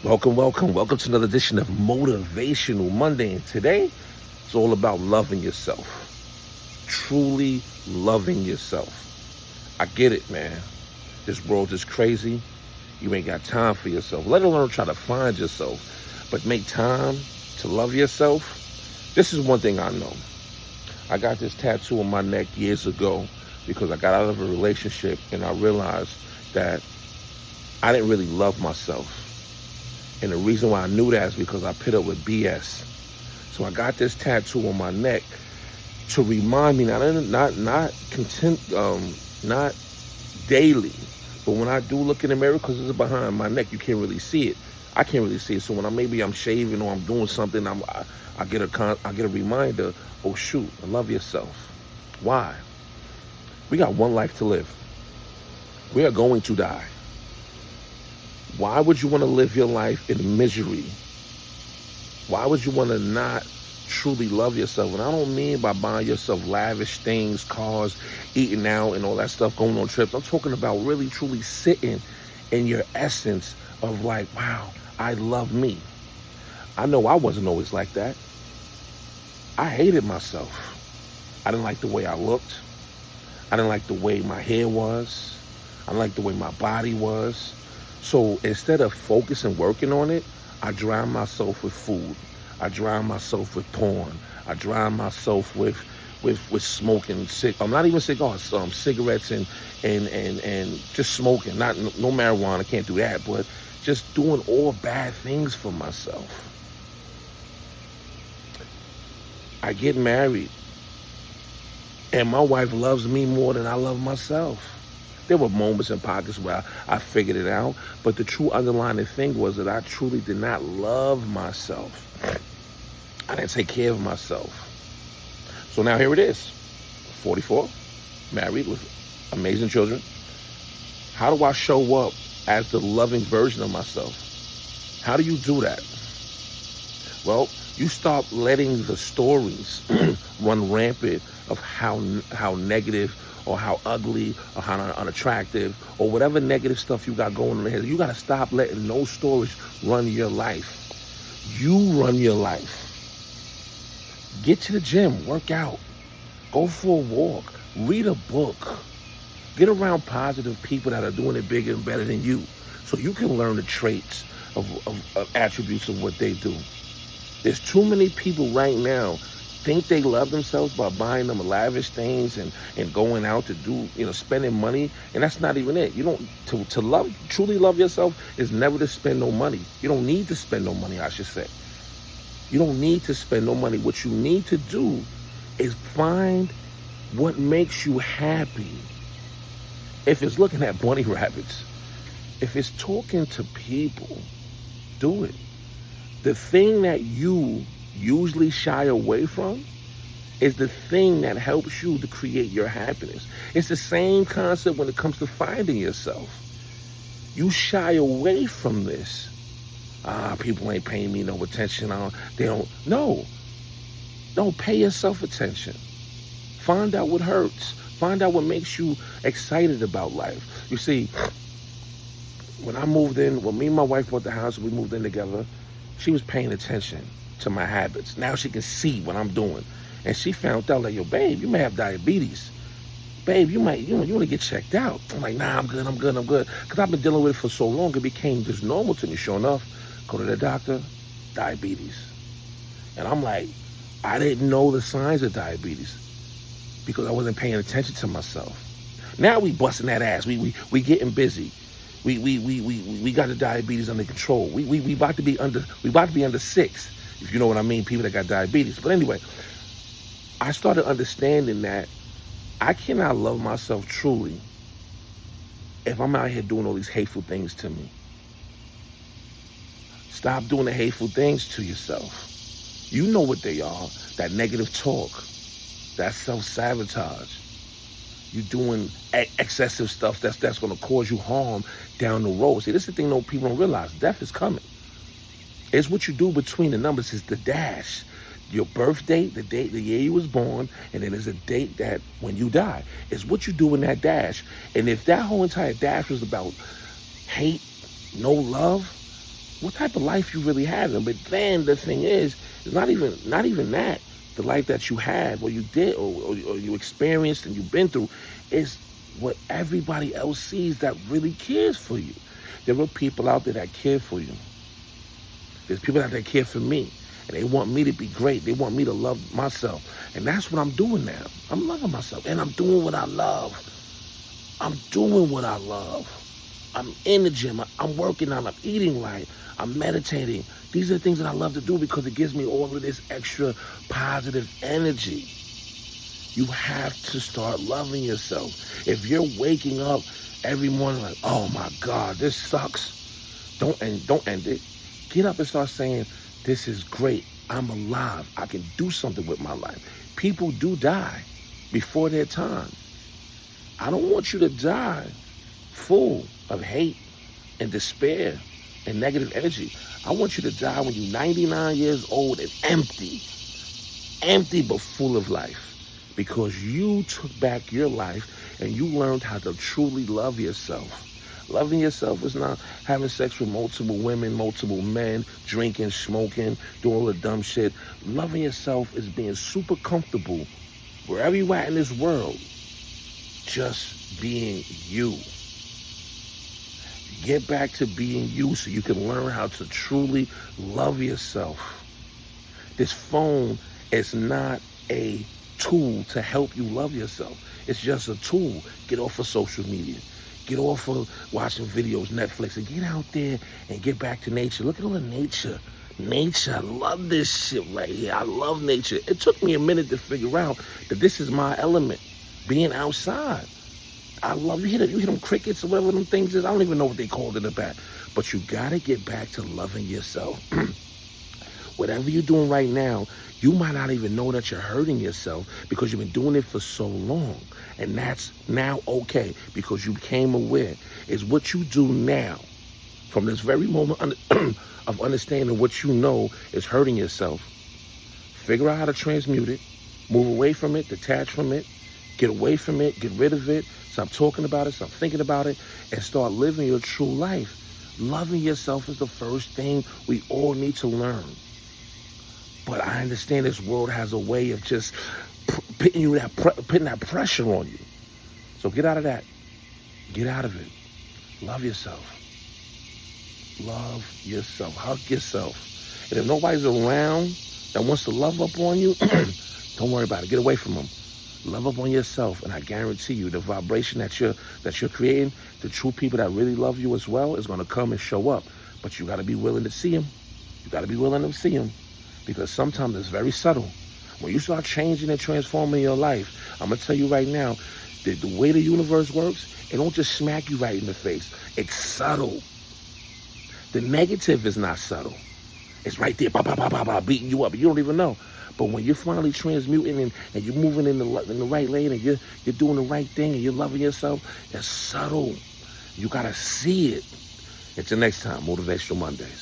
Welcome to another edition of Motivational Monday. And today, it's all about loving yourself. Truly loving yourself. I get it, man. This world is crazy. You ain't got time for yourself, let alone try to find yourself. But make time to love yourself. This is one thing I know. I got this tattoo on my neck years ago because I got out of a relationship and I realized that I didn't really love myself. And the reason why I knew that is because I put up with BS. So I got this tattoo on my neck to remind me, not daily, but when I do look in the mirror, because it's behind my neck, you can't really see it. I can't really see it. So when I'm shaving or I'm doing something, I get a reminder. Oh shoot, love yourself. Why? We got one life to live. We are going to die. Why would you want to live your life in misery? Why would you want to not truly love yourself? And I don't mean by buying yourself lavish things, cars, eating out and all that stuff, going on trips. I'm talking about really truly sitting in your essence of like, wow, I love me. I know I wasn't always like that. I hated myself. I didn't like the way I looked. I didn't like the way my hair was. I didn't like the way my body was. So instead of focusing, working on it, I drown myself with food. I drown myself with porn. I drown myself with smoking. I'm not even cigars, cigarettes and just smoking. No marijuana, can't do that, but just doing all bad things for myself. I get married, and my wife loves me more than I love myself. There were moments and pockets where I figured it out, but the true underlying thing was that I truly did not love myself. I didn't take care of myself. So now here it is, 44, married with amazing children. How do I show up as the loving version of myself? How do you do that? Well, you stop letting the stories run rampant of how negative or how ugly or how unattractive or whatever negative stuff you got going on in your head. You got to stop letting those stories run your life. You run your life. Get to the gym, work out, go for a walk, read a book, get around positive people that are doing it bigger and better than you so you can learn the traits of attributes of what they do. There's too many people right now think they love themselves by buying them lavish things and going out to do, spending money, and that's not even it. You don't truly love yourself is never to spend no money. You don't need to spend no money, I should say. You don't need to spend no money. What you need to do is find what makes you happy. If it's looking at bunny rabbits, if it's talking to people, do it. The thing that you usually shy away from is the thing that helps you to create your happiness. It's the same concept when it comes to finding yourself. You shy away from this. People ain't paying me no attention. No, pay yourself attention. Find out what hurts. Find out what makes you excited about life. You see, when me and my wife bought the house, we moved in together, she was paying attention to my habits. Now she can see what I'm doing. And she found out, like, yo, babe, you may have diabetes. Babe, you want to get checked out. I'm like, nah, I'm good. Because I've been dealing with it for so long, it became just normal to me. Sure enough, go to the doctor, diabetes. And I'm like, I didn't know the signs of diabetes because I wasn't paying attention to myself. Now we busting that ass. We getting busy. We got the diabetes under control. We about to be under 6. If you know what I mean, people that got diabetes. But anyway, I started understanding that I cannot love myself truly if I'm out here doing all these hateful things to me. Stop doing the hateful things to yourself. You know what they are. That negative talk, that self-sabotage. You doing excessive stuff that's going to cause you harm down the road. See, this is the thing people don't realize. Death is coming. It's what you do between the numbers. Is the dash. Your birth date, the year you was born, and then there's a date that when you die. It's what you do in that dash. And if that whole entire dash was about hate, no love, what type of life you really having. But then the thing is, it's not even that. The life that you have, or you did, or you experienced and you've been through, is what everybody else sees that really cares for you. There are people out there that care for you. There's people out there that care for me. And they want me to be great. They want me to love myself. And that's what I'm doing now. I'm loving myself. And I'm doing what I love. I'm doing what I love. I'm in the gym. I'm working out. I'm eating right. I'm meditating. These are the things that I love to do because it gives me all of this extra positive energy. You have to start loving yourself. If you're waking up every morning like, oh my God, this sucks, don't end it. Get up and start saying, this is great. I'm alive. I can do something with my life. People do die before their time. I don't want you to die full of hate and despair and negative energy. I want you to die when you're 99 years old and empty but full of life, because you took back your life and you learned how to truly love yourself. Loving yourself is not having sex with multiple women, multiple men, drinking, smoking, doing all the dumb shit. Loving yourself is being super comfortable wherever you at in this world, just being you. Get back to being you so you can learn how to truly love yourself. This phone is not a tool to help you love yourself. It's just a tool. Get off of social media. Get off of watching videos, Netflix, and get out there and get back to nature. Look at all the nature. Nature, I love this shit right here. I love nature. It took me a minute to figure out that this is my element, being outside. I love, you hear them crickets or whatever them things is. I don't even know what they called it about. But you gotta get back to loving yourself. Whatever you're doing right now, you might not even know that you're hurting yourself because you've been doing it for so long. And that's now okay because you became aware. It's what you do now, from this very moment of understanding what you know is hurting yourself. Figure out how to transmute it, move away from it, detach from it, get away from it, get rid of it, stop talking about it, stop thinking about it, and start living your true life. Loving yourself is the first thing we all need to learn. But I understand this world has a way of just putting that pressure on you. So get out of that. Get out of it. Love yourself. Love yourself. Hug yourself. And if nobody's around that wants to love up on you, don't worry about it. Get away from them. Love up on yourself, and I guarantee you the vibration that you're creating, the true people that really love you as well, is going to come and show up. But you got to be willing to see them. You got to be willing to see them, because sometimes it's very subtle. When you start changing and transforming your life, I'm going to tell you right now, the way the universe works, it don't just smack you right in the face. It's subtle. The negative is not subtle. It's right there, beating you up. You don't even know. But when you're finally transmuting and you're moving in the right lane and you're doing the right thing and you're loving yourself, it's subtle. You got to see it. Until next time, Motivational Mondays.